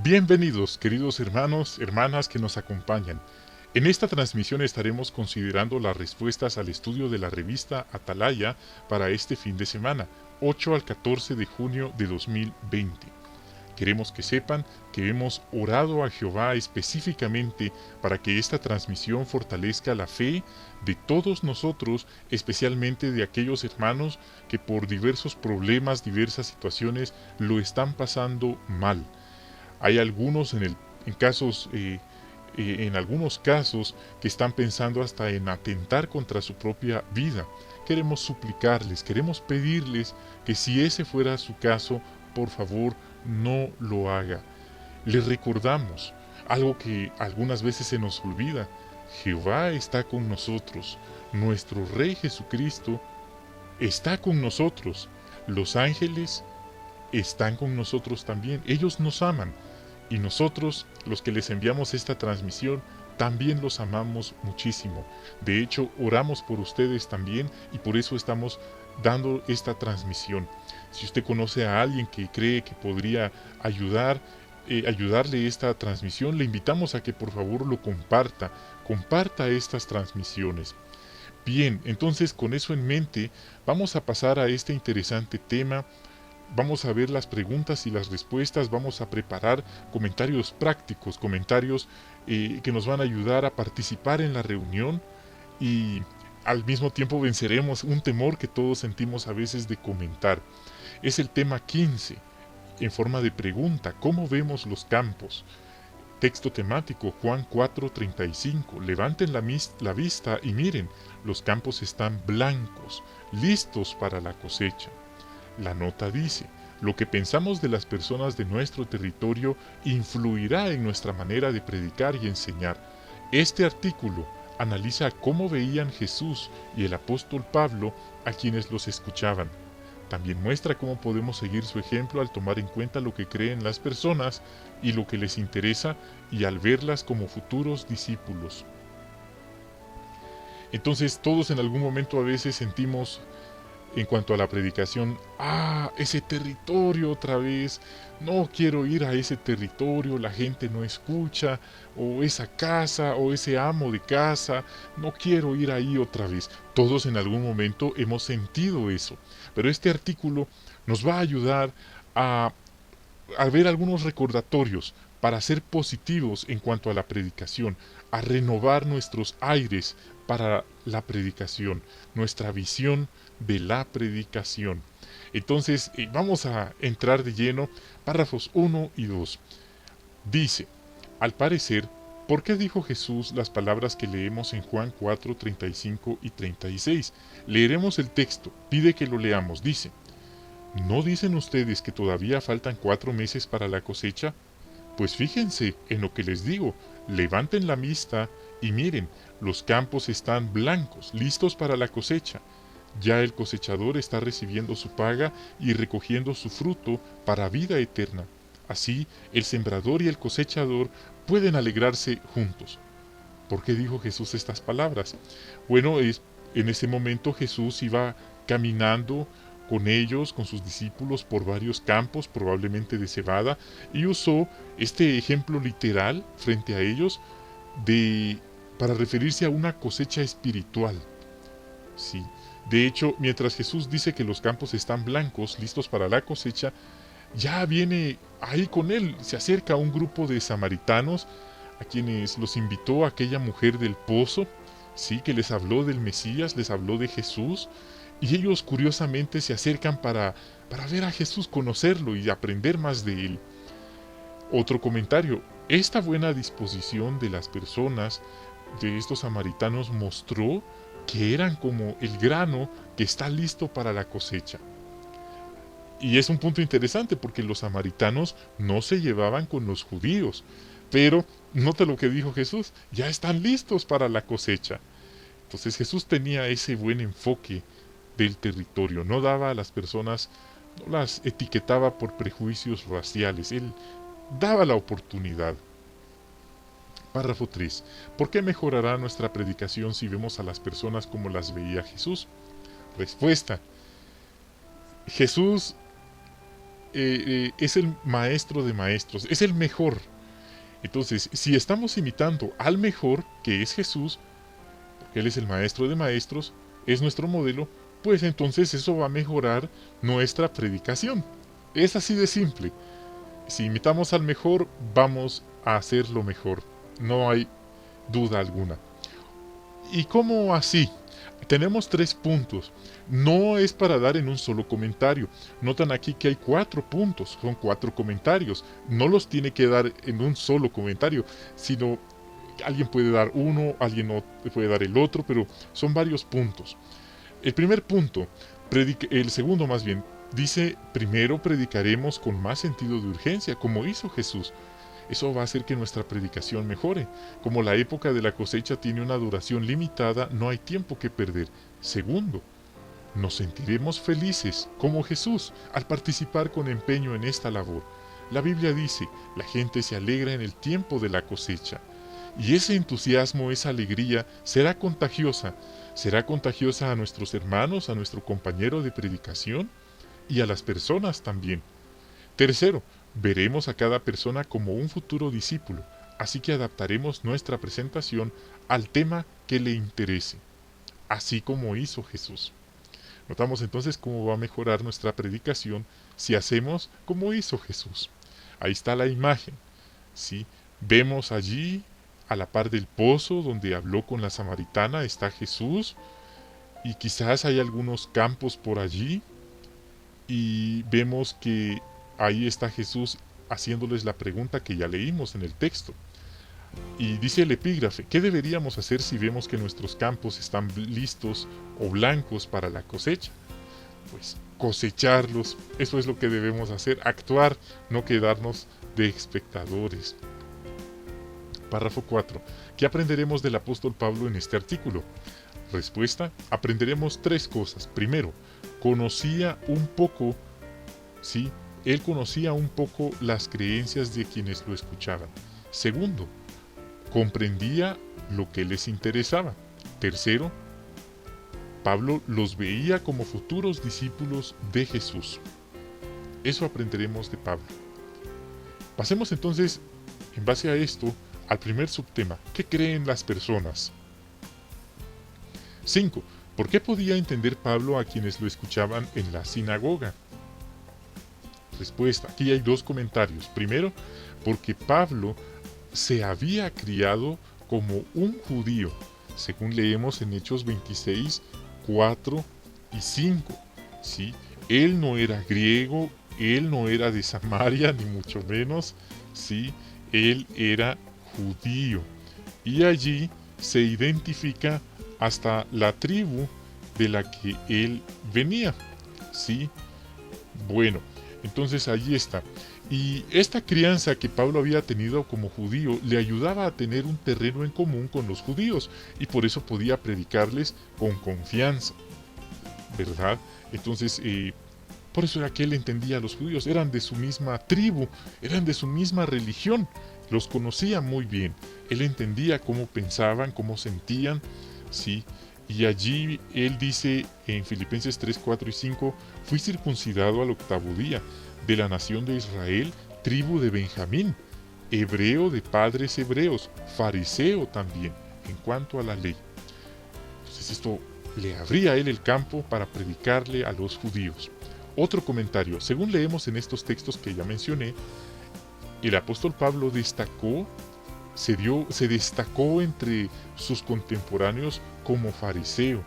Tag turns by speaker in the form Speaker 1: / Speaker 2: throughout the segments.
Speaker 1: Bienvenidos, queridos hermanos, hermanas que nos acompañan. En esta transmisión estaremos considerando las respuestas al estudio de la revista Atalaya para este fin de semana, 8 al 14 de junio de 2020. Queremos que sepan que hemos orado a Jehová específicamente para que esta transmisión fortalezca la fe de todos nosotros, especialmente de aquellos hermanos que por diversos problemas, diversas situaciones, lo están pasando mal. Hay algunos en algunos casos que están pensando hasta en atentar contra su propia vida. Queremos suplicarles, queremos pedirles que si ese fuera su caso, por favor no lo haga. Les recordamos algo que algunas veces se nos olvida. Jehová está con nosotros. Nuestro Rey Jesucristo está con nosotros. Los ángeles están con nosotros también. Ellos nos aman. Y nosotros, los que les enviamos esta transmisión, también los amamos muchísimo. De hecho, oramos por ustedes también y por eso estamos dando esta transmisión. Si usted conoce a alguien que cree que podría ayudarle esta transmisión, le invitamos a que por favor lo comparta estas transmisiones. Bien, entonces con eso en mente, vamos a pasar a este interesante tema. Vamos a ver las preguntas y las respuestas, vamos a preparar comentarios prácticos, comentarios que nos van a ayudar a participar en la reunión y al mismo tiempo venceremos un temor que todos sentimos a veces de comentar. Es el tema 15, en forma de pregunta: ¿cómo vemos los campos? Texto temático, Juan 4:35. Levanten la vista y miren, los campos están blancos, listos para la cosecha. La nota dice: lo que pensamos de las personas de nuestro territorio influirá en nuestra manera de predicar y enseñar. Este artículo analiza cómo veían Jesús y el apóstol Pablo a quienes los escuchaban. También muestra cómo podemos seguir su ejemplo al tomar en cuenta lo que creen las personas y lo que les interesa y al verlas como futuros discípulos. Entonces todos en algún momento a veces sentimos en cuanto a la predicación: ese territorio otra vez, no quiero ir a ese territorio, la gente no escucha, o esa casa, o ese amo de casa, no quiero ir ahí otra vez. Todos en algún momento hemos sentido eso, pero este artículo nos va a ayudar a, a ver algunos recordatorios para ser positivos en cuanto a la predicación, a renovar nuestros aires para la predicación, nuestra visión de la predicación. Entonces, vamos a entrar de lleno, párrafos 1 y 2. Dice: al parecer, ¿por qué dijo Jesús las palabras que leemos en Juan 4, 35 y 36? Leeremos el texto, pide que lo leamos. Dice: ¿no dicen ustedes que todavía faltan 4 meses para la cosecha? Pues fíjense en lo que les digo, levanten la vista y miren, los campos están blancos, listos para la cosecha. Ya el cosechador está recibiendo su paga y recogiendo su fruto para vida eterna. Así, el sembrador y el cosechador pueden alegrarse juntos. ¿Por qué dijo Jesús estas palabras? Bueno, en ese momento Jesús iba caminando con ellos, con sus discípulos, por varios campos, probablemente de cebada, y usó este ejemplo literal frente a ellos para referirse a una cosecha espiritual. Sí. De hecho, mientras Jesús dice que los campos están blancos, listos para la cosecha, ya viene ahí con él, se acerca un grupo de samaritanos a quienes los invitó aquella mujer del pozo, sí, que les habló del Mesías, les habló de Jesús, y ellos curiosamente se acercan para ver a Jesús, conocerlo y aprender más de él. Otro comentario: esta buena disposición de las personas, de estos samaritanos, mostró que eran como el grano que está listo para la cosecha. Y es un punto interesante porque los samaritanos no se llevaban con los judíos, pero nota lo que dijo Jesús: ya están listos para la cosecha. Entonces Jesús tenía ese buen enfoque del territorio, no daba a las personas, no las etiquetaba por prejuicios raciales, él daba la oportunidad. Párrafo 3. ¿Por qué mejorará nuestra predicación si vemos a las personas como las veía Jesús? Respuesta: Jesús es el maestro de maestros, es el mejor. Entonces, si estamos imitando al mejor, que es Jesús, porque Él es el maestro de maestros, es nuestro modelo, pues entonces eso va a mejorar nuestra predicación. Es así de simple. Si imitamos al mejor, vamos a hacer lo mejor. No hay duda alguna. ¿Y cómo así? Tenemos 3 puntos. No es para dar en un solo comentario. Notan aquí que hay 4 puntos, son 4 comentarios. No los tiene que dar en un solo comentario, sino alguien puede dar uno, alguien no puede dar el otro, pero son varios puntos. El primer punto, el segundo más bien, dice: primero predicaremos con más sentido de urgencia, como hizo Jesús. Eso va a hacer que nuestra predicación mejore. Como la época de la cosecha tiene una duración limitada, no hay tiempo que perder. Segundo, nos sentiremos felices, como Jesús, al participar con empeño en esta labor. La Biblia dice: la gente se alegra en el tiempo de la cosecha. Y ese entusiasmo, esa alegría, será contagiosa a nuestros hermanos, a nuestro compañero de predicación y a las personas también. Tercero, veremos a cada persona como un futuro discípulo, así que adaptaremos nuestra presentación al tema que le interese, así como hizo Jesús. Notamos entonces cómo va a mejorar nuestra predicación si hacemos como hizo Jesús. Ahí está la imagen, ¿sí? Vemos allí, a la par del pozo donde habló con la samaritana, está Jesús, y quizás hay algunos campos por allí, y vemos que ahí está Jesús haciéndoles la pregunta que ya leímos en el texto. Y dice el epígrafe: ¿qué deberíamos hacer si vemos que nuestros campos están listos o blancos para la cosecha? Pues cosecharlos, eso es lo que debemos hacer, actuar, no quedarnos de espectadores. Párrafo 4. ¿Qué aprenderemos del apóstol Pablo en este artículo? Respuesta: aprenderemos 3 cosas. Primero, conocía un poco, ¿sí? Él conocía un poco las creencias de quienes lo escuchaban. Segundo, comprendía lo que les interesaba. Tercero, Pablo los veía como futuros discípulos de Jesús. Eso aprenderemos de Pablo. Pasemos entonces, en base a esto, al primer subtema: ¿qué creen las personas? 5. ¿Por qué podía entender Pablo a quienes lo escuchaban en la sinagoga? Respuesta: aquí hay 2 comentarios. Primero, porque Pablo se había criado como un judío, según leemos en Hechos 26, 4 y 5. ¿Sí? Él no era griego, él no era de Samaria, ni mucho menos. ¿Sí? Él era judío. Y allí se identifica hasta la tribu de la que él venía. ¿Sí? Bueno, entonces allí está. Y esta crianza que Pablo había tenido como judío le ayudaba a tener un terreno en común con los judíos, y por eso podía predicarles con confianza, ¿verdad? Entonces, por eso era que él entendía a los judíos, eran de su misma tribu, eran de su misma religión, los conocía muy bien. Él entendía cómo pensaban, cómo sentían, ¿sí? Y allí él dice en Filipenses 3, 4 y 5: fui circuncidado al 8º día, de la nación de Israel, tribu de Benjamín, hebreo de padres hebreos, fariseo también, en cuanto a la ley. Entonces esto le abría a él el campo para predicarle a los judíos. Otro comentario: según leemos en estos textos que ya mencioné, el apóstol Pablo se destacó entre sus contemporáneos como fariseo.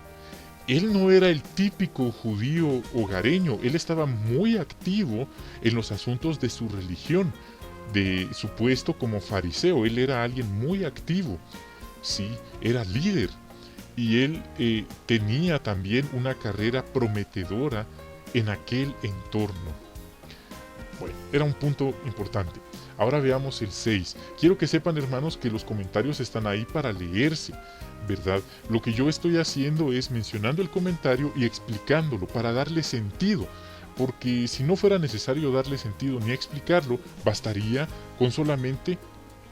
Speaker 1: Él no era el típico judío hogareño, él estaba muy activo en los asuntos de su religión, de su puesto como fariseo. Él era alguien muy activo, sí, era líder, y él tenía también una carrera prometedora en aquel entorno. Bueno, era un punto importante. Ahora veamos el 6. Quiero que sepan, hermanos, que los comentarios están ahí para leerse, ¿verdad? Lo que yo estoy haciendo es mencionando el comentario y explicándolo para darle sentido, porque si no fuera necesario darle sentido ni explicarlo, bastaría con solamente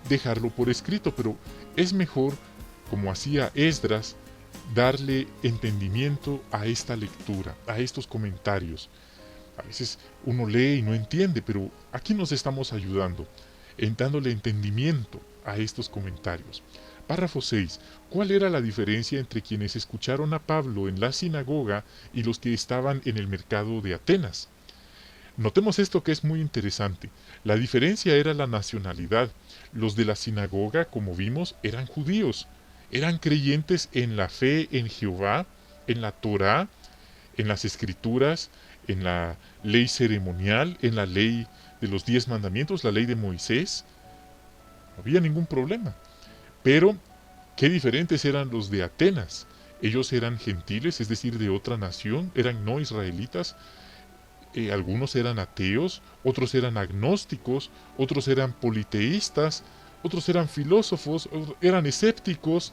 Speaker 1: dejarlo por escrito, pero es mejor, como hacía Esdras, darle entendimiento a esta lectura, a estos comentarios. A veces uno lee y no entiende, pero aquí nos estamos ayudando, en dándole entendimiento a estos comentarios. Párrafo 6. ¿Cuál era la diferencia entre quienes escucharon a Pablo en la sinagoga y los que estaban en el mercado de Atenas? Notemos esto que es muy interesante. La diferencia era la nacionalidad. Los de la sinagoga, como vimos, eran judíos. Eran creyentes en la fe en Jehová, en la Torá, en las escrituras, en la ley ceremonial, en la ley de los 10 mandamientos, la ley de Moisés. No había ningún problema. Pero, qué diferentes eran los de Atenas. Ellos eran gentiles, es decir, de otra nación, eran no israelitas. Algunos eran ateos, otros eran agnósticos, otros eran politeístas, otros eran filósofos, eran escépticos,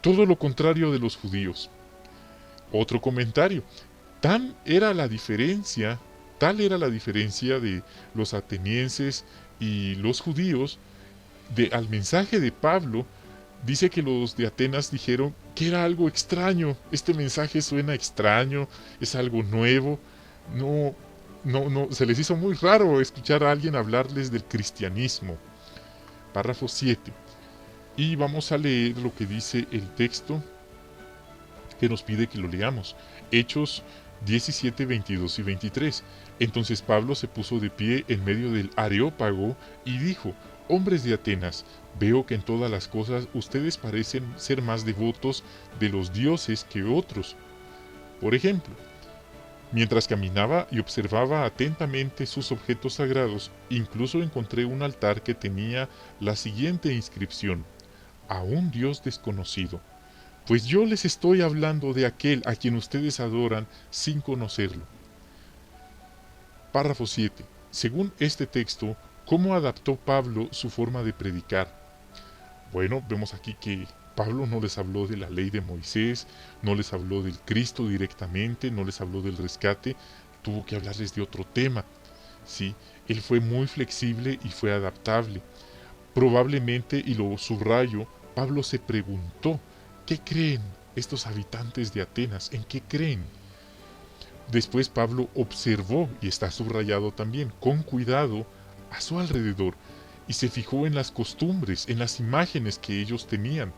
Speaker 1: todo lo contrario de los judíos. Otro comentario, tal era la diferencia de los atenienses y los judíos al mensaje de Pablo. Dice que los de Atenas dijeron que era algo extraño, este mensaje suena extraño, es algo nuevo, no, no, se les hizo muy raro escuchar a alguien hablarles del cristianismo. Párrafo 7. Y vamos a leer lo que dice el texto que nos pide que lo leamos. Hechos 17, 22 y 23. Entonces Pablo se puso de pie en medio del Areópago y dijo: hombres de Atenas, veo que en todas las cosas ustedes parecen ser más devotos de los dioses que otros. Por ejemplo, mientras caminaba y observaba atentamente sus objetos sagrados, incluso encontré un altar que tenía la siguiente inscripción: a un Dios desconocido. Pues yo les estoy hablando de aquel a quien ustedes adoran sin conocerlo. Párrafo 7. Según este texto, ¿cómo adaptó Pablo su forma de predicar? Bueno, vemos aquí que Pablo no les habló de la ley de Moisés, no les habló del Cristo directamente, no les habló del rescate, tuvo que hablarles de otro tema. Sí, él fue muy flexible y fue adaptable. Probablemente, y lo subrayo, Pablo se preguntó: ¿qué creen estos habitantes de Atenas? ¿En qué creen? Después Pablo observó, y está subrayado también, con cuidado a su alrededor, y se fijó en las costumbres, en las imágenes que ellos tenían.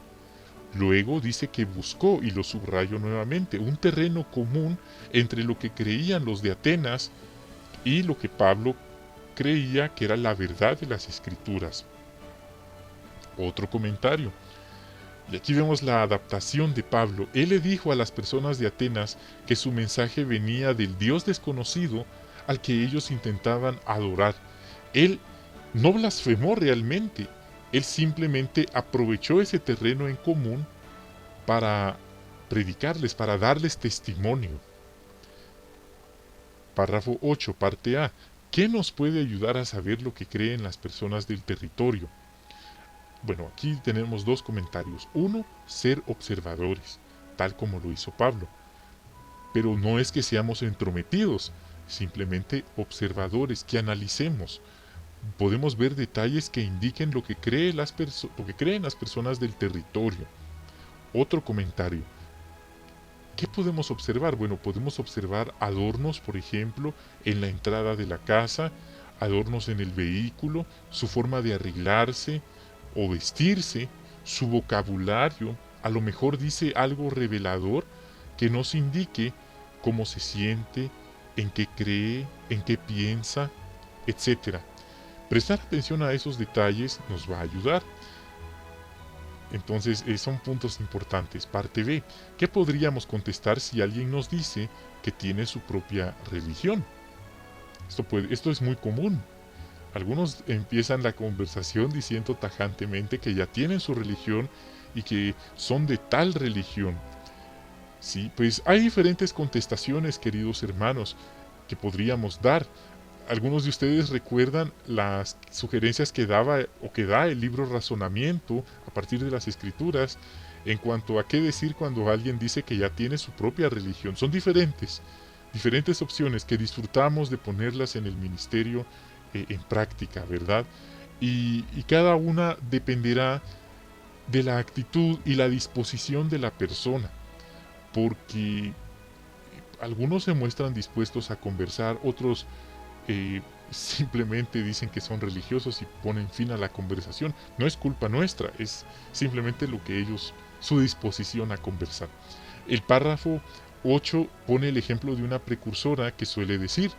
Speaker 1: Luego dice que buscó, y lo subrayo nuevamente, un terreno común entre lo que creían los de Atenas y lo que Pablo creía que era la verdad de las Escrituras. Otro comentario. Y aquí vemos la adaptación de Pablo. Él le dijo a las personas de Atenas que su mensaje venía del Dios desconocido al que ellos intentaban adorar. Él no blasfemó realmente. Él simplemente aprovechó ese terreno en común para predicarles, para darles testimonio. Párrafo 8, parte A. ¿Qué nos puede ayudar a saber lo que creen las personas del territorio? Bueno, aquí tenemos dos comentarios. Uno, ser observadores, tal como lo hizo Pablo. Pero no es que seamos entrometidos, simplemente observadores, que analicemos. Podemos ver detalles que indiquen lo que creen las personas del territorio. Otro comentario. ¿Qué podemos observar? Bueno, podemos observar adornos, por ejemplo, en la entrada de la casa, adornos en el vehículo, su forma de arreglarse o vestirse, su vocabulario. A lo mejor dice algo revelador que nos indique cómo se siente, en qué cree, en qué piensa, etc. Prestar atención a esos detalles nos va a ayudar. Entonces, son puntos importantes. Parte B. ¿Qué podríamos contestar si alguien nos dice que tiene su propia religión? Esto es muy común. Algunos empiezan la conversación diciendo tajantemente que ya tienen su religión y que son de tal religión. Sí, pues hay diferentes contestaciones, queridos hermanos, que podríamos dar. Algunos de ustedes recuerdan las sugerencias que daba o que da el libro Razonamiento a partir de las Escrituras en cuanto a qué decir cuando alguien dice que ya tiene su propia religión. Son diferentes opciones que disfrutamos de ponerlas en el ministerio en práctica, ¿verdad? Y cada una dependerá de la actitud y la disposición de la persona, porque algunos se muestran dispuestos a conversar, otros simplemente dicen que son religiosos y ponen fin a la conversación. No es culpa nuestra, es simplemente lo que ellos, su disposición a conversar. El párrafo 8 pone el ejemplo de una precursora que suele decir: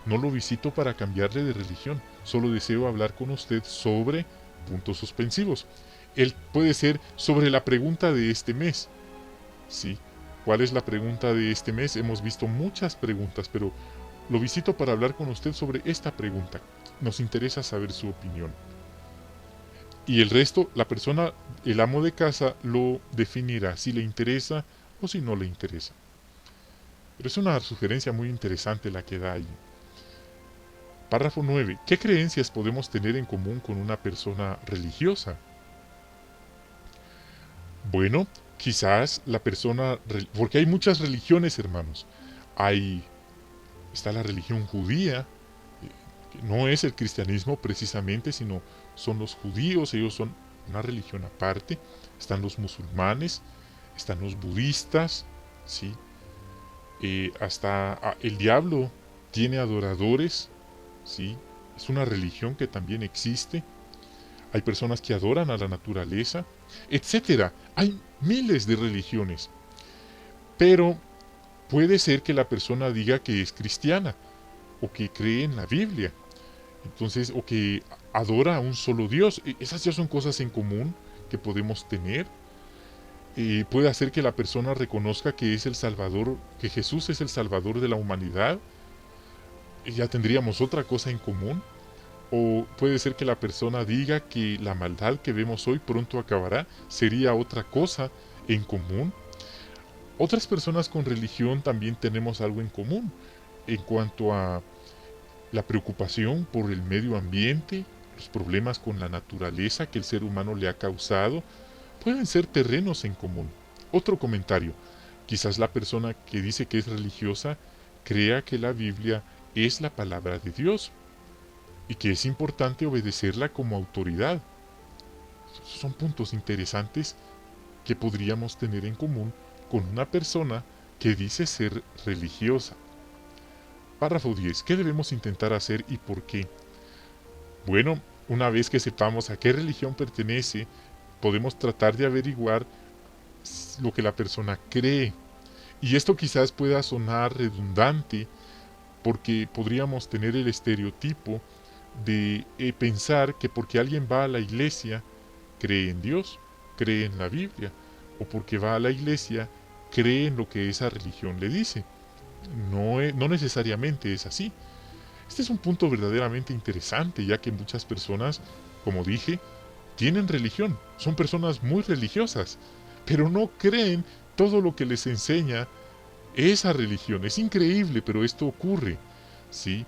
Speaker 1: no lo visito para cambiarle de religión, solo deseo hablar con usted sobre puntos suspensivos. Él puede ser sobre la pregunta de este mes. Sí, ¿cuál es la pregunta de este mes? Hemos visto muchas preguntas, pero lo visito para hablar con usted sobre esta pregunta. Nos interesa saber su opinión. Y el resto, la persona, el amo de casa, lo definirá si le interesa o si no le interesa. Pero es una sugerencia muy interesante la que da ahí. Párrafo 9. ¿Qué creencias podemos tener en común con una persona religiosa? Bueno, quizás la persona, porque hay muchas religiones, hermanos. Está la religión judía, que no es el cristianismo precisamente, sino son los judíos, ellos son una religión aparte. Están los musulmanes, están los budistas, ¿sí? Hasta el diablo tiene adoradores, ¿sí? Es una religión que también existe. Hay personas que adoran a la naturaleza, etcétera. Hay miles de religiones. Pero puede ser que la persona diga que es cristiana o que cree en la Biblia. Entonces, o que adora a un solo Dios. Esas ya son cosas en común que podemos tener. Puede hacer que la persona reconozca que es el Salvador, que Jesús es el Salvador de la humanidad. Ya tendríamos otra cosa en común. O puede ser que la persona diga que la maldad que vemos hoy pronto acabará. Sería otra cosa en común. Otras personas con religión también tenemos algo en común en cuanto a la preocupación por el medio ambiente, los problemas con la naturaleza que el ser humano le ha causado, pueden ser terrenos en común. Otro comentario: quizás la persona que dice que es religiosa crea que la Biblia es la palabra de Dios y que es importante obedecerla como autoridad. Son puntos interesantes que podríamos tener en común con una persona que dice ser religiosa. Párrafo 10. ¿Qué debemos intentar hacer y por qué? Bueno, una vez que sepamos a qué religión pertenece, podemos tratar de averiguar lo que la persona cree. Y esto quizás pueda sonar redundante, porque podríamos tener el estereotipo de pensar que porque alguien va a la iglesia, cree en Dios, cree en la Biblia, o porque va a la iglesia, cree en lo que esa religión le dice. No necesariamente es así. Este es un punto verdaderamente interesante, ya que muchas personas, como dije, tienen religión, son personas muy religiosas, pero no creen todo lo que les enseña esa religión. Es increíble, pero esto ocurre, ¿sí?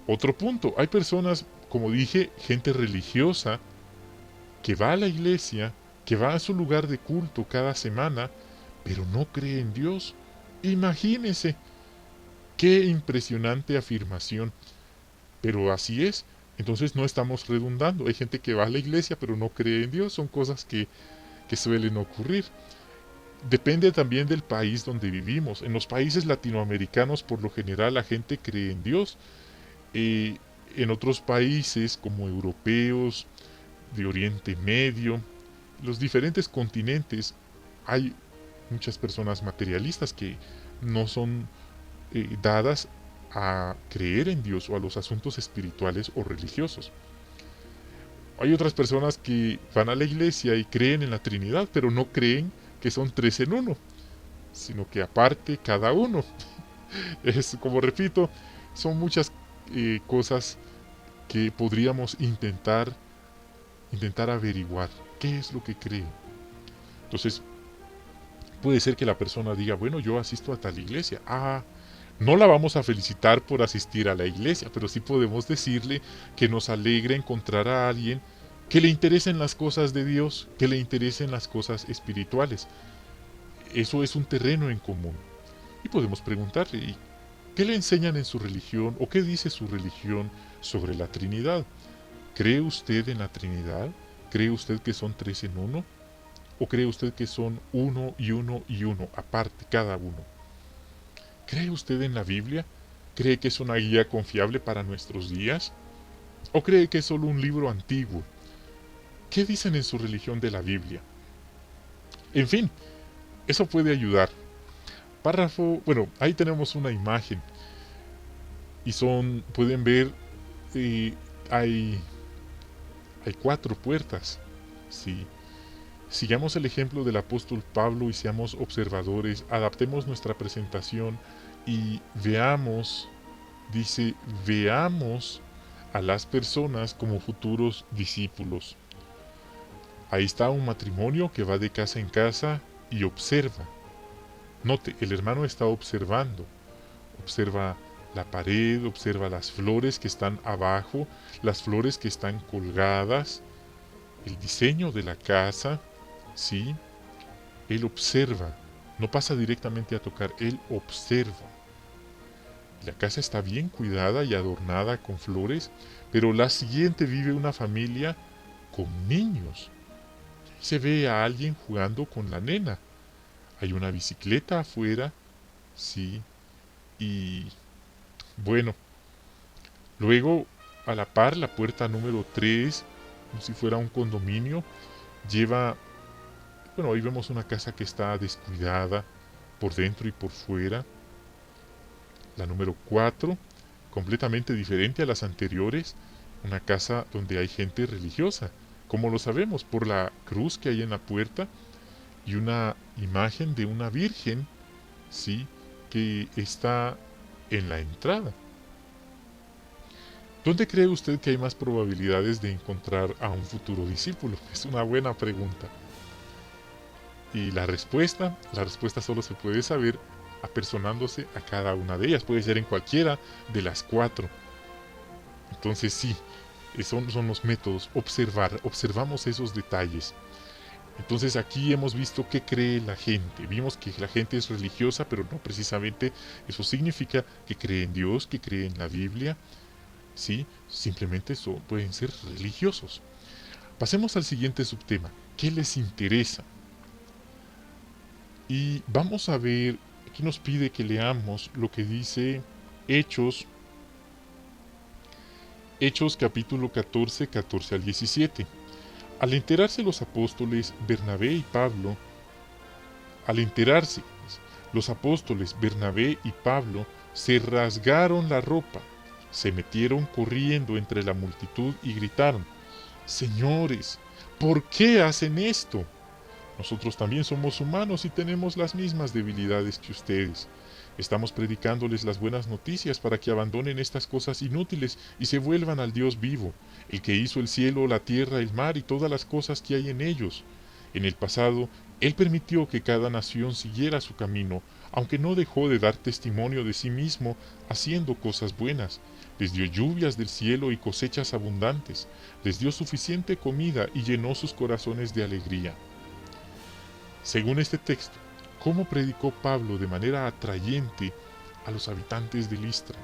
Speaker 1: Otro punto, hay personas, como dije, gente religiosa, que va a la iglesia, que va a su lugar de culto cada semana, pero no cree en Dios. Imagínese, qué impresionante afirmación. Pero así es. Entonces no estamos redundando. Hay gente que va a la iglesia pero no cree en Dios. Son cosas que suelen ocurrir. Depende también del país donde vivimos. En los países latinoamericanos por lo general la gente cree en Dios. En otros países como europeos, de Oriente Medio, los diferentes continentes, hay muchas personas materialistas que no son dadas a creer en Dios o a los asuntos espirituales o religiosos. Hay otras personas que van a la iglesia y creen en la Trinidad, pero no creen que son tres en uno, sino que aparte cada uno. Es como repito, son muchas cosas que podríamos intentar averiguar qué es lo que creen. Entonces, puede ser que la persona diga, bueno, yo asisto a tal iglesia. No la vamos a felicitar por asistir a la iglesia, pero sí podemos decirle que nos alegra encontrar a alguien que le interesen las cosas de Dios, que le interesen las cosas espirituales. Eso es un terreno en común. Y podemos preguntarle, ¿y qué le enseñan en su religión o qué dice su religión sobre la Trinidad? ¿Cree usted en la Trinidad? ¿Cree usted que son tres en uno? ¿O cree usted que son uno y uno y uno, aparte cada uno? ¿Cree usted en la Biblia? ¿Cree que es una guía confiable para nuestros días? ¿O cree que es solo un libro antiguo? ¿Qué dicen en su religión de la Biblia? En fin, eso puede ayudar. Párrafo, bueno, ahí tenemos una imagen y pueden ver, eh, hay, hay 4 puertas. Sí. Sigamos el ejemplo del apóstol Pablo y seamos observadores, adaptemos nuestra presentación y veamos, dice, veamos a las personas como futuros discípulos. Ahí está un matrimonio que va de casa en casa y observa. Note, el hermano está observando. Observa la pared, observa las flores que están abajo, las flores que están colgadas, el diseño de la casa, ¿sí? Él observa, no pasa directamente a tocar, él observa. La casa está bien cuidada y adornada con flores, pero la siguiente vive una familia con niños. Se ve a alguien jugando con la nena. Hay una bicicleta afuera, sí, y bueno, luego a la par la puerta número 3, como si fuera un condominio, lleva, bueno, ahí vemos una casa que está descuidada por dentro y por fuera. La número 4, completamente diferente a las anteriores, una casa donde hay gente religiosa. Como lo sabemos, por la cruz que hay en la puerta y una imagen de una virgen, sí, que está en la entrada. ¿Dónde cree usted que hay más probabilidades de encontrar a un futuro discípulo? Es una buena pregunta. Y la respuesta solo se puede saber apersonándose a cada una de ellas. Puede ser en cualquiera de las 4. Entonces sí, son los métodos. Observamos esos detalles. Entonces aquí hemos visto qué cree la gente. Vimos que la gente es religiosa, pero no precisamente eso significa que cree en Dios, que cree en la Biblia. Sí, simplemente pueden ser religiosos. Pasemos al siguiente subtema. ¿Qué les interesa? Y vamos a ver, aquí nos pide que leamos lo que dice Hechos, Hechos capítulo 14, 14 al 17. Al enterarse los apóstoles Bernabé y Pablo, al enterarse los apóstoles Bernabé y Pablo se rasgaron la ropa, se metieron corriendo entre la multitud y gritaron: Señores, ¿por qué hacen esto? Nosotros también somos humanos y tenemos las mismas debilidades que ustedes. Estamos predicándoles las buenas noticias para que abandonen estas cosas inútiles y se vuelvan al Dios vivo, el que hizo el cielo, la tierra, el mar y todas las cosas que hay en ellos. En el pasado, Él permitió que cada nación siguiera su camino, aunque no dejó de dar testimonio de sí mismo haciendo cosas buenas. Les dio lluvias del cielo y cosechas abundantes, les dio suficiente comida y llenó sus corazones de alegría. Según este texto, ¿cómo predicó Pablo de manera atrayente a los habitantes de Listra?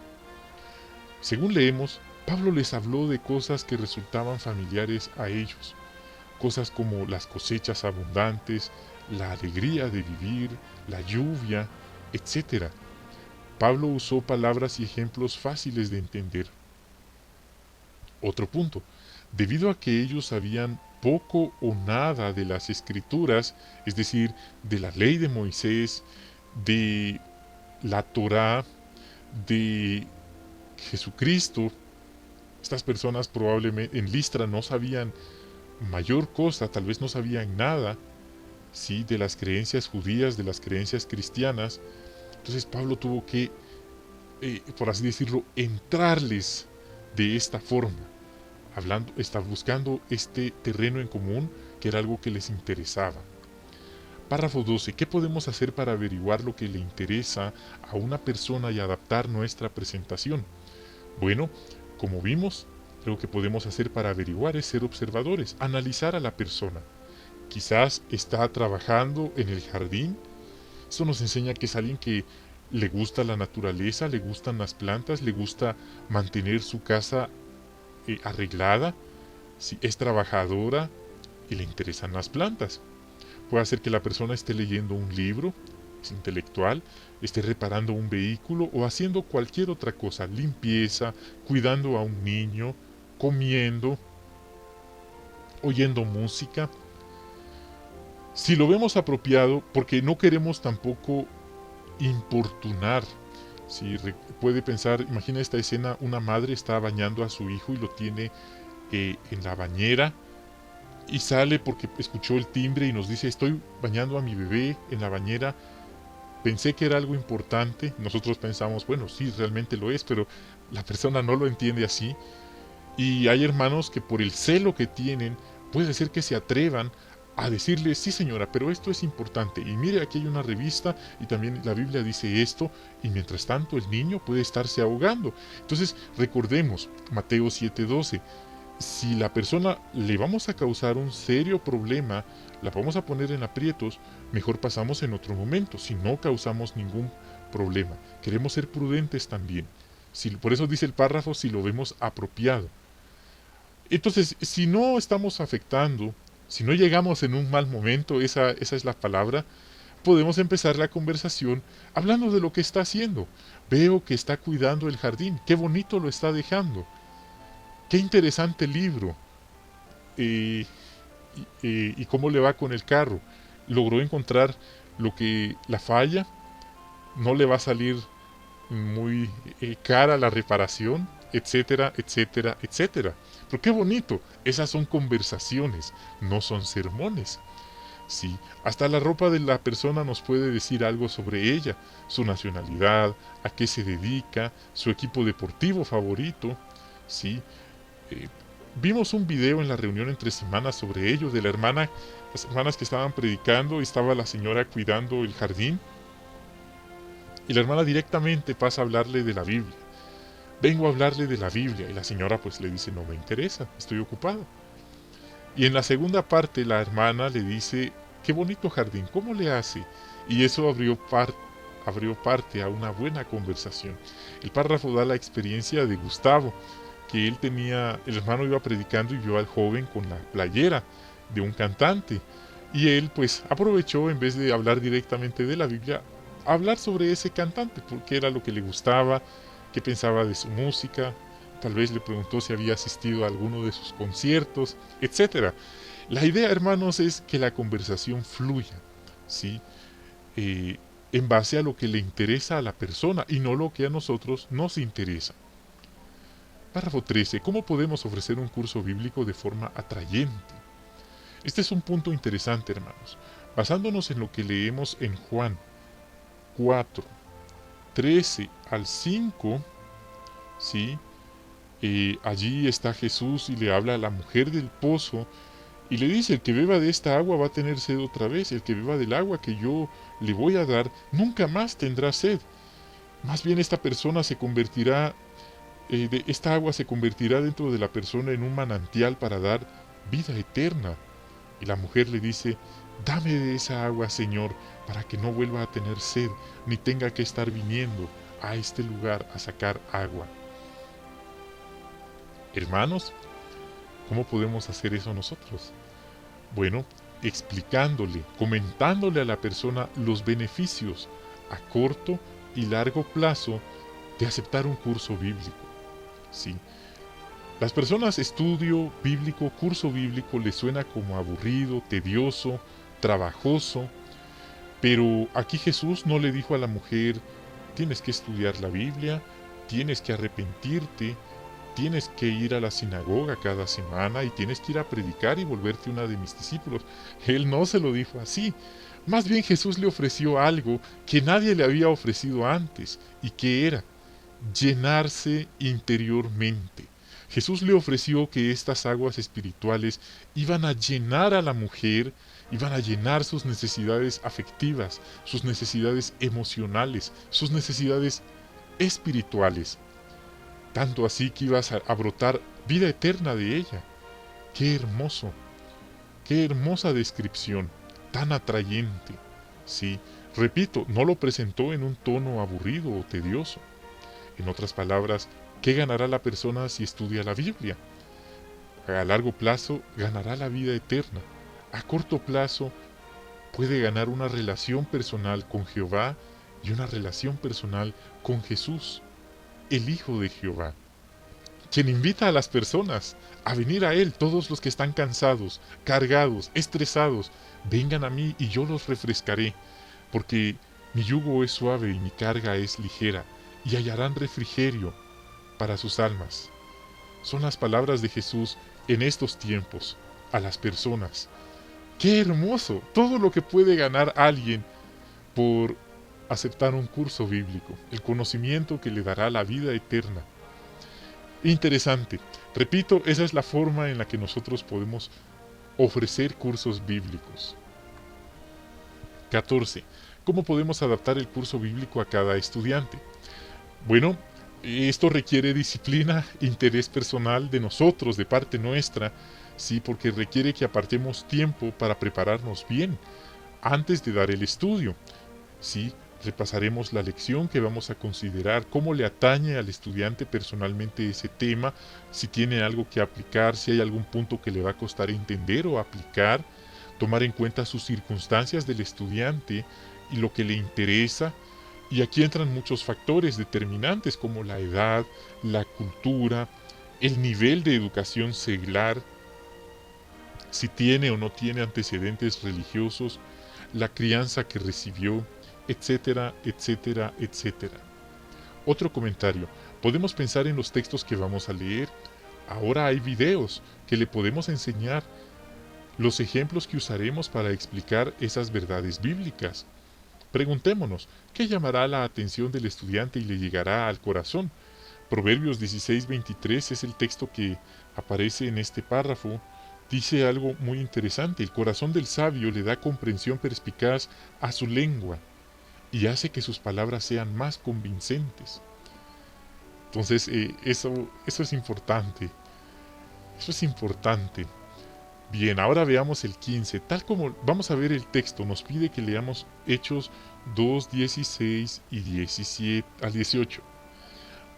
Speaker 1: Según leemos, Pablo les habló de cosas que resultaban familiares a ellos, cosas como las cosechas abundantes, la alegría de vivir, la lluvia, etc. Pablo usó palabras y ejemplos fáciles de entender. Otro punto, debido a que ellos sabían poco o nada de las escrituras, es decir, de la ley de Moisés, de la Torá, de Jesucristo, estas personas probablemente en Listra no sabían mayor cosa, tal vez no sabían nada, sí, de las creencias judías, de las creencias cristianas. Entonces Pablo tuvo que, por así decirlo, entrarles de esta forma, hablando, está buscando este terreno en común que era algo que les interesaba. Párrafo 12. ¿Qué podemos hacer para averiguar lo que le interesa a una persona y adaptar nuestra presentación? Bueno, como vimos, lo que podemos hacer para averiguar es ser observadores, analizar a la persona. Quizás está trabajando en el jardín. Esto nos enseña que es alguien que le gusta la naturaleza, le gustan las plantas, le gusta mantener su casa arreglada, si es trabajadora y le interesan las plantas. Puede ser que la persona esté leyendo un libro, intelectual, esté reparando un vehículo o haciendo cualquier otra cosa, limpieza, cuidando a un niño, comiendo, oyendo música. Si lo vemos apropiado, porque no queremos tampoco importunar. Si puede pensar, imagina esta escena, una madre está bañando a su hijo y lo tiene en la bañera y sale porque escuchó el timbre y nos dice: estoy bañando a mi bebé en la bañera, pensé que era algo importante. Nosotros pensamos, bueno, sí, realmente lo es, pero la persona no lo entiende así. Y hay hermanos que por el celo que tienen, puede ser que se atrevan a decirle: sí señora, pero esto es importante, y mire, aquí hay una revista y también la Biblia dice esto, y mientras tanto el niño puede estarse ahogando. Entonces recordemos Mateo 7:12, si la persona le vamos a causar un serio problema, la vamos a poner en aprietos, mejor pasamos en otro momento, si no causamos ningún problema. Queremos ser prudentes también. Por eso dice el párrafo, si lo vemos apropiado. Entonces, si no estamos afectando, si no llegamos en un mal momento, esa es la palabra, podemos empezar la conversación hablando de lo que está haciendo. Veo que está cuidando el jardín, qué bonito lo está dejando, qué interesante libro, eh, y cómo le va con el carro. Logró encontrar la falla, no le va a salir muy cara la reparación, etcétera, etcétera, etcétera. Pero qué bonito, esas son conversaciones, no son sermones. Sí, hasta la ropa de la persona nos puede decir algo sobre ella, su nacionalidad, a qué se dedica, su equipo deportivo favorito. Sí, eh, vimos un video en la reunión entre semanas sobre ello, de las hermanas que estaban predicando, y estaba la señora cuidando el jardín, y la hermana directamente pasa a hablarle de la Biblia. Vengo a hablarle de la Biblia, y la señora pues le dice: no me interesa, estoy ocupada. Y en la segunda parte la hermana le dice: qué bonito jardín, ¿cómo le hace? Y eso abrió parte a una buena conversación. El párrafo da la experiencia de Gustavo, que el hermano iba predicando y vio al joven con la playera de un cantante. Y él pues aprovechó, en vez de hablar directamente de la Biblia, hablar sobre ese cantante, porque era lo que le gustaba, qué pensaba de su música. Tal vez le preguntó si había asistido a alguno de sus conciertos, etc. La idea, hermanos, es que la conversación fluya, ¿sí? En base a lo que le interesa a la persona y no lo que a nosotros nos interesa. Párrafo 13. ¿Cómo podemos ofrecer un curso bíblico de forma atrayente? Este es un punto interesante, hermanos. Basándonos en lo que leemos en Juan 4, 13 al 5, ¿sí? Allí está Jesús y le habla a la mujer del pozo y le dice: el que beba de esta agua va a tener sed otra vez, el que beba del agua que yo le voy a dar nunca más tendrá sed. Más bien esta persona se convertirá, esta agua se convertirá dentro de la persona en un manantial para dar vida eterna. Y la mujer le dice: dame de esa agua, Señor, para que no vuelva a tener sed, ni tenga que estar viniendo a este lugar a sacar agua. Hermanos, ¿cómo podemos hacer eso nosotros? Bueno, explicándole, comentándole a la persona los beneficios a corto y largo plazo de aceptar un curso bíblico. Sí. Las personas, estudio bíblico, curso bíblico, les suena como aburrido, tedioso, trabajoso, pero aquí Jesús no le dijo a la mujer: tienes que estudiar la Biblia, tienes que arrepentirte, tienes que ir a la sinagoga cada semana y tienes que ir a predicar y volverte una de mis discípulos. Él no se lo dijo así. Más bien Jesús le ofreció algo que nadie le había ofrecido antes, y que era llenarse interiormente. Jesús le ofreció que estas aguas espirituales iban a llenar a la mujer, iban a llenar sus necesidades afectivas, sus necesidades emocionales, sus necesidades espirituales. Tanto así que ibas a brotar vida eterna de ella. ¡Qué hermoso! ¡Qué hermosa descripción! Tan atrayente. Sí, repito, no lo presentó en un tono aburrido o tedioso. En otras palabras, ¿qué ganará la persona si estudia la Biblia? A largo plazo ganará la vida eterna. A corto plazo puede ganar una relación personal con Jehová y una relación personal con Jesús, el Hijo de Jehová, quien invita a las personas a venir a Él, todos los que están cansados, cargados, estresados, vengan a mí y yo los refrescaré, porque mi yugo es suave y mi carga es ligera, y hallarán refrigerio para sus almas. Son las palabras de Jesús en estos tiempos a las personas. ¡Qué hermoso! Todo lo que puede ganar alguien por aceptar un curso bíblico, el conocimiento que le dará la vida eterna. Interesante. Repito, esa es la forma en la que nosotros podemos ofrecer cursos bíblicos. 14. ¿Cómo podemos adaptar el curso bíblico a cada estudiante? Bueno, esto requiere disciplina, interés personal de nosotros, de parte nuestra, sí, porque requiere que apartemos tiempo para prepararnos bien antes de dar el estudio. Sí, repasaremos la lección que vamos a considerar, cómo le atañe al estudiante personalmente ese tema, si tiene algo que aplicar, si hay algún punto que le va a costar entender o aplicar, tomar en cuenta sus circunstancias del estudiante y lo que le interesa. Y aquí entran muchos factores determinantes como la edad, la cultura, el nivel de educación seglar, si tiene o no tiene antecedentes religiosos, la crianza que recibió, etcétera, etcétera, etcétera. Otro comentario. Podemos pensar en los textos que vamos a leer. Ahora hay videos que le podemos enseñar los ejemplos que usaremos para explicar esas verdades bíblicas. Preguntémonos, ¿qué llamará la atención del estudiante y le llegará al corazón? Proverbios 16:23 es el texto que aparece en este párrafo. Dice algo muy interesante: el corazón del sabio le da comprensión perspicaz a su lengua y hace que sus palabras sean más convincentes. Entonces, eso es importante. Eso es importante. Bien, ahora veamos el 15. Tal como vamos a ver el texto, nos pide que leamos Hechos 2:16 y 17 al 18.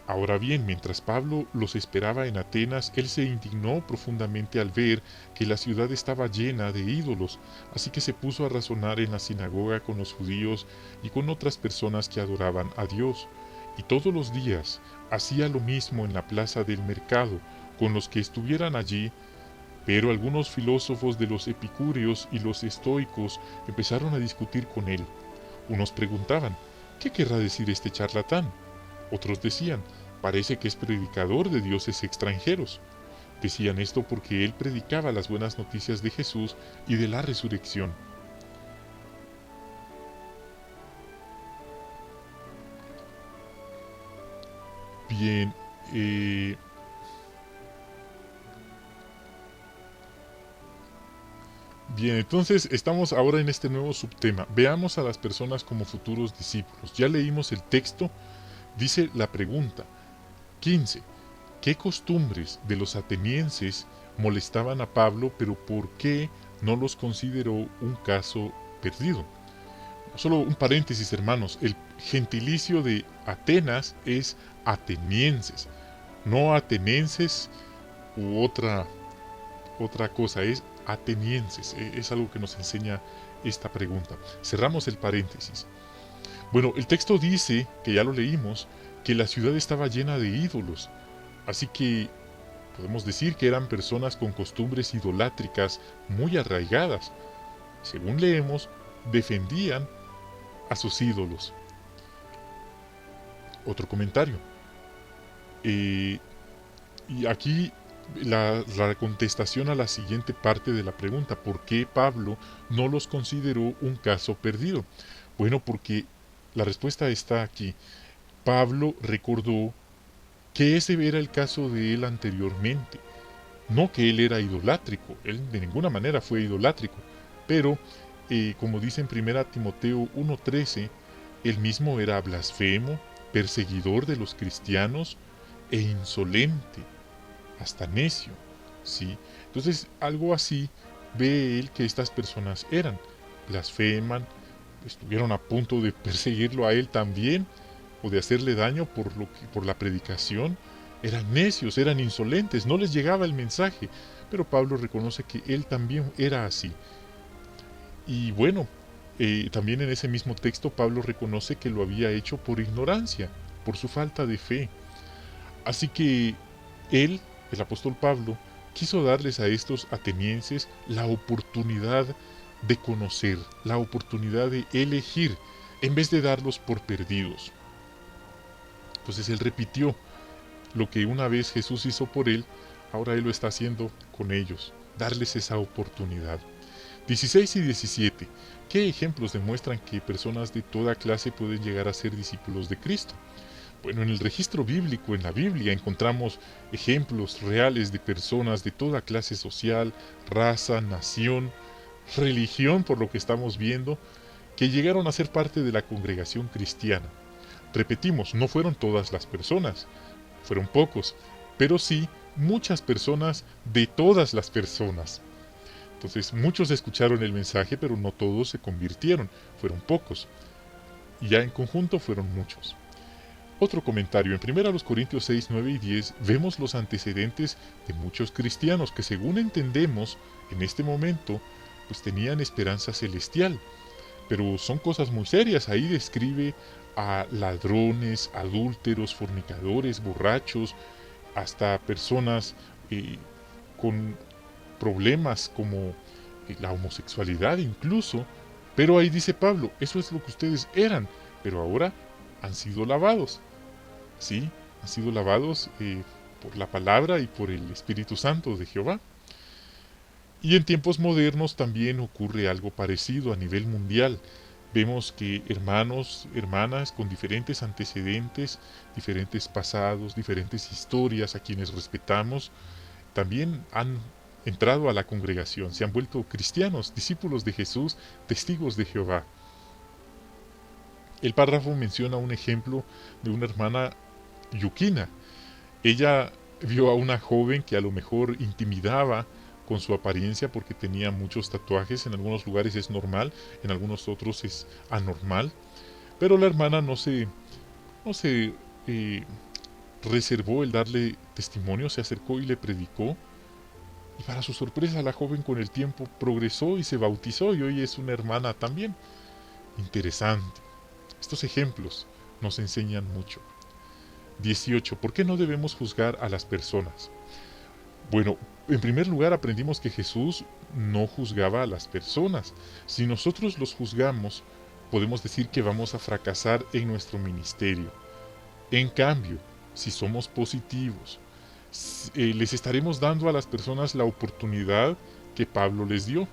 Speaker 1: Ahora bien, mientras Pablo los esperaba en Atenas, él se indignó profundamente al ver que la ciudad estaba llena de ídolos, así que se puso a razonar en la sinagoga con los judíos y con otras personas que adoraban a Dios. Y todos los días hacía lo mismo en la plaza del mercado, con los que estuvieran allí. Pero algunos filósofos de los epicúreos y los estoicos empezaron a discutir con él. Unos preguntaban, ¿qué querrá decir este charlatán? Otros decían, parece que es predicador de dioses extranjeros. Decían esto porque él predicaba las buenas noticias de Jesús y de la resurrección. Bien, entonces estamos ahora en este nuevo subtema. Veamos a las personas como futuros discípulos. Ya leímos el texto. Dice la pregunta 15. ¿Qué costumbres de los atenienses molestaban a Pablo, pero por qué no los consideró un caso perdido? Solo un paréntesis, hermanos. El gentilicio de Atenas es atenienses, no atenenses u otra cosa, es atenienses. Es algo que nos enseña esta pregunta. Cerramos el paréntesis. Bueno, el texto dice, que ya lo leímos, que la ciudad estaba llena de ídolos. Así que podemos decir que eran personas con costumbres idolátricas muy arraigadas. Según leemos, defendían a sus ídolos. Otro comentario. Y aquí la contestación a la siguiente parte de la pregunta: ¿por qué Pablo no los consideró un caso perdido? Bueno, porque la respuesta está aquí. Pablo recordó que ese era el caso de él anteriormente. No que él era idolátrico, él de ninguna manera fue idolátrico, pero como dice en 1 Timoteo 1:13, él mismo era blasfemo, perseguidor de los cristianos e insolente, hasta necio, ¿sí? Entonces, algo así ve él que estas personas eran. Blasfeman, estuvieron a punto de perseguirlo a él también, o de hacerle daño por la predicación. Eran necios, eran insolentes, no les llegaba el mensaje. Pero Pablo reconoce que él también era así. Y bueno, También en ese mismo texto Pablo reconoce que lo había hecho por ignorancia, por su falta de fe. Así que él, el apóstol Pablo, quiso darles a estos atenienses la oportunidad de conocer, la oportunidad de elegir, en vez de darlos por perdidos. Entonces él repitió lo que una vez Jesús hizo por él, ahora él lo está haciendo con ellos, darles esa oportunidad. 16 y 17. ¿Qué ejemplos demuestran que personas de toda clase pueden llegar a ser discípulos de Cristo? Bueno, en el registro bíblico, en la Biblia, encontramos ejemplos reales de personas de toda clase social, raza, nación, religión, por lo que estamos viendo, que llegaron a ser parte de la congregación cristiana. Repetimos, no fueron todas las personas, fueron pocos, pero sí muchas personas de todas las personas. Entonces, muchos escucharon el mensaje, pero no todos se convirtieron, fueron pocos. Y ya en conjunto fueron muchos. Otro comentario, en 1 Corintios 6, 9 y 10 vemos los antecedentes de muchos cristianos que, según entendemos en este momento, pues tenían esperanza celestial. Pero son cosas muy serias. Ahí describe a ladrones, adúlteros, fornicadores, borrachos, hasta personas con problemas como la homosexualidad incluso. Pero ahí dice Pablo, eso es lo que ustedes eran, pero ahora han sido lavados. Sí, han sido lavados por la palabra y por el Espíritu Santo de Jehová. Y en tiempos modernos también ocurre algo parecido a nivel mundial. Vemos que hermanos, hermanas con diferentes antecedentes, diferentes pasados, diferentes historias a quienes respetamos, también han entrado a la congregación, se han vuelto cristianos, discípulos de Jesús, testigos de Jehová. El párrafo menciona un ejemplo de una hermana Yuquina. Ella vio a una joven que a lo mejor intimidaba con su apariencia porque tenía muchos tatuajes. En algunos lugares es normal, en algunos otros es anormal. Pero la hermana no se reservó el darle testimonio, se acercó y le predicó. Y para su sorpresa la joven con el tiempo progresó y se bautizó y hoy es una hermana también. Interesante. Estos ejemplos nos enseñan mucho. 18. ¿Por qué no debemos juzgar a las personas? Bueno, en primer lugar aprendimos que Jesús no juzgaba a las personas. Si nosotros los juzgamos, podemos decir que vamos a fracasar en nuestro ministerio. En cambio, si somos positivos, les estaremos dando a las personas la oportunidad que Pablo les dio,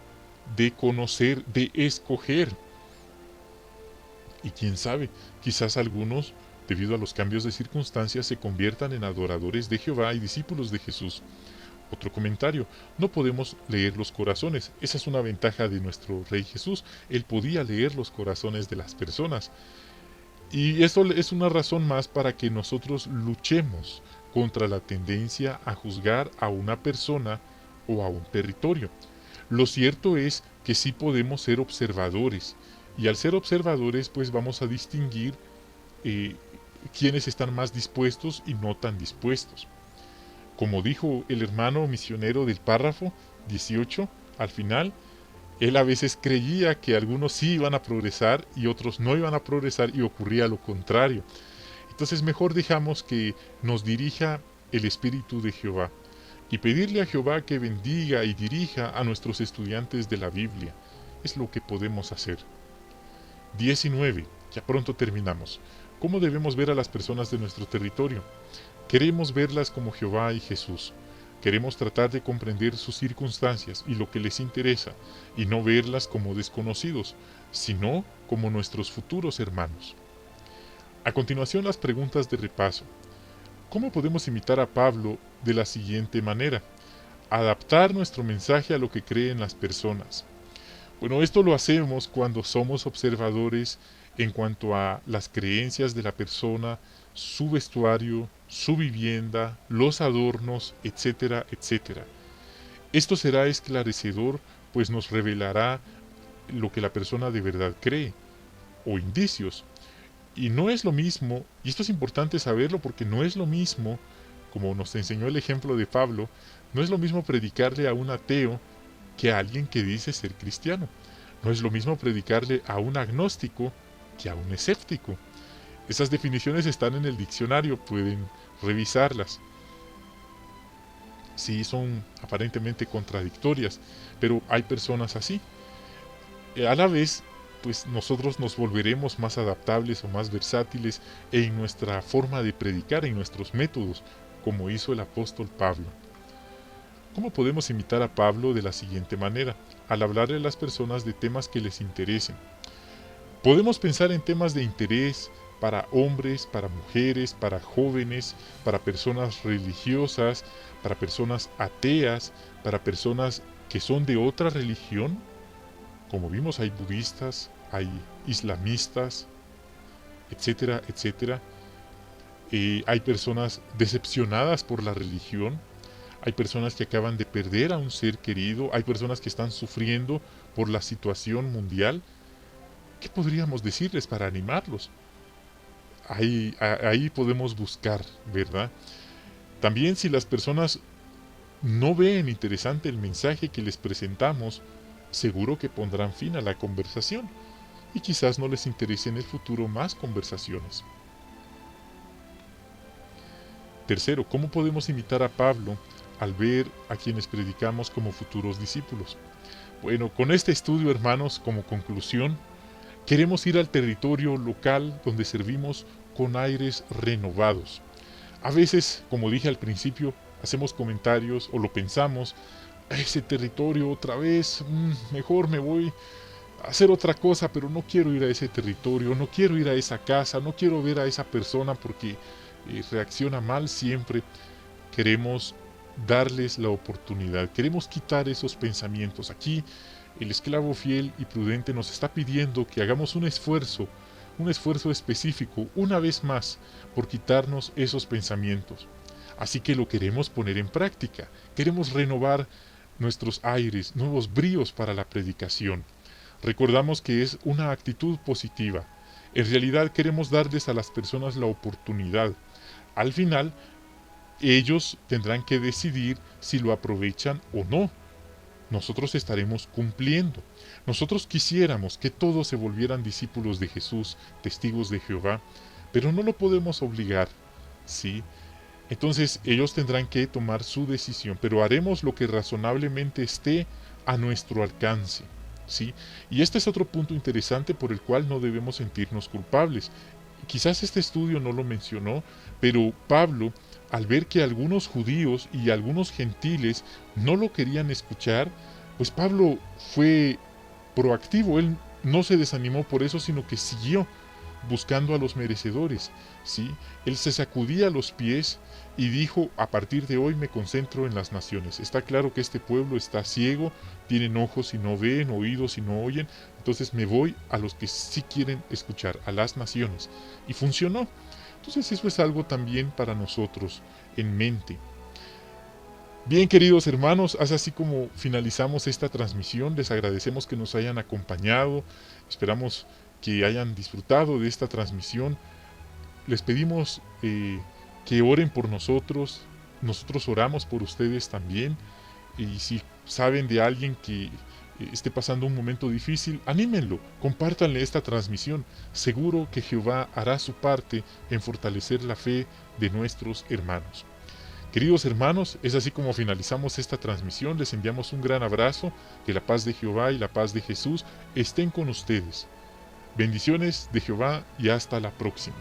Speaker 1: de conocer, de escoger. Y quién sabe, quizás algunos, debido a los cambios de circunstancias, se conviertan en adoradores de Jehová y discípulos de Jesús. Otro comentario, no podemos leer los corazones. Esa es una ventaja de nuestro Rey Jesús. Él podía leer los corazones de las personas. Y eso es una razón más para que nosotros luchemos contra la tendencia a juzgar a una persona o a un territorio. Lo cierto es que sí podemos ser observadores. Y al ser observadores, pues vamos a distinguir quiénes están más dispuestos y no tan dispuestos. Como dijo el hermano misionero del párrafo 18, al final, él a veces creía que algunos sí iban a progresar y otros no iban a progresar y ocurría lo contrario. Entonces mejor dejamos que nos dirija el Espíritu de Jehová y pedirle a Jehová que bendiga y dirija a nuestros estudiantes de la Biblia. Es lo que podemos hacer. 19. Ya pronto terminamos. ¿Cómo debemos ver a las personas de nuestro territorio? Queremos verlas como Jehová y Jesús. Queremos tratar de comprender sus circunstancias y lo que les interesa, y no verlas como desconocidos, sino como nuestros futuros hermanos. A continuación, las preguntas de repaso. ¿Cómo podemos imitar a Pablo de la siguiente manera? Adaptar nuestro mensaje a lo que creen las personas. Bueno, esto lo hacemos cuando somos observadores en cuanto a las creencias de la persona, su vestuario, su vivienda, los adornos, etcétera, etcétera. Esto será esclarecedor, pues nos revelará lo que la persona de verdad cree, o indicios. Y no es lo mismo, y esto es importante saberlo porque no es lo mismo, como nos enseñó el ejemplo de Pablo, no es lo mismo predicarle a un ateo que a alguien que dice ser cristiano. No es lo mismo predicarle a un agnóstico que a un escéptico. Esas definiciones están en el diccionario, pueden revisarlas. Sí, son aparentemente contradictorias, pero hay personas así. A la vez, pues nosotros nos volveremos más adaptables o más versátiles en nuestra forma de predicar, en nuestros métodos, como hizo el apóstol Pablo. ¿Cómo podemos imitar a Pablo? De la siguiente manera: al hablarle a las personas de temas que les interesen. Podemos pensar en temas de interés para hombres, para mujeres, para jóvenes, para personas religiosas, para personas ateas, para personas que son de otra religión. Como vimos, hay budistas, hay islamistas, etcétera, etcétera. Hay personas decepcionadas por la religión. Hay personas que acaban de perder a un ser querido. Hay personas que están sufriendo por la situación mundial. ¿Qué podríamos decirles para animarlos? Ahí podemos buscar, ¿verdad? También, si las personas no ven interesante el mensaje que les presentamos, seguro que pondrán fin a la conversación y quizás no les interese en el futuro más conversaciones. Tercero, ¿cómo podemos imitar a Pablo al ver a quienes predicamos como futuros discípulos? Bueno, con este estudio, hermanos, como conclusión, queremos ir al territorio local donde servimos con aires renovados. A veces, como dije al principio, hacemos comentarios o lo pensamos: ese territorio otra vez, mejor me voy a hacer otra cosa, pero no quiero ir a ese territorio, no quiero ir a esa casa, no quiero ver a esa persona porque reacciona mal siempre. Queremos darles la oportunidad, queremos quitar esos pensamientos. Aquí el esclavo fiel y prudente nos está pidiendo que hagamos un esfuerzo específico, una vez más, por quitarnos esos pensamientos. Así que lo queremos poner en práctica, queremos renovar nuestros aires, nuevos bríos para la predicación. Recordamos que es una actitud positiva. En realidad queremos darles a las personas la oportunidad. Al final, ellos tendrán que decidir si lo aprovechan o no. Nosotros estaremos cumpliendo. Nosotros quisiéramos que todos se volvieran discípulos de Jesús, testigos de Jehová, pero no lo podemos obligar, ¿sí? Entonces ellos tendrán que tomar su decisión, pero haremos lo que razonablemente esté a nuestro alcance, ¿sí? Y este es otro punto interesante por el cual no debemos sentirnos culpables. Quizás este estudio no lo mencionó, pero Pablo, al ver que algunos judíos y algunos gentiles no lo querían escuchar, pues Pablo fue proactivo. Él no se desanimó por eso, sino que siguió buscando a los merecedores, ¿sí? Él se sacudía los pies y dijo: a partir de hoy me concentro en las naciones. Está claro que este pueblo está ciego, tienen ojos y no ven, oídos y no oyen, entonces me voy a los que sí quieren escuchar, a las naciones. Y funcionó. Entonces eso es algo también para nosotros en mente. Bien, queridos hermanos, así como finalizamos esta transmisión. Les agradecemos que nos hayan acompañado, esperamos que hayan disfrutado de esta transmisión. Les pedimos que oren por nosotros oramos por ustedes también, y si saben de alguien que esté pasando un momento difícil, anímenlo, compártanle esta transmisión. Seguro que Jehová hará su parte en fortalecer la fe de nuestros hermanos. Queridos hermanos, es así como finalizamos esta transmisión. Les enviamos un gran abrazo, que la paz de Jehová y la paz de Jesús estén con ustedes. Bendiciones de Jehová y hasta la próxima.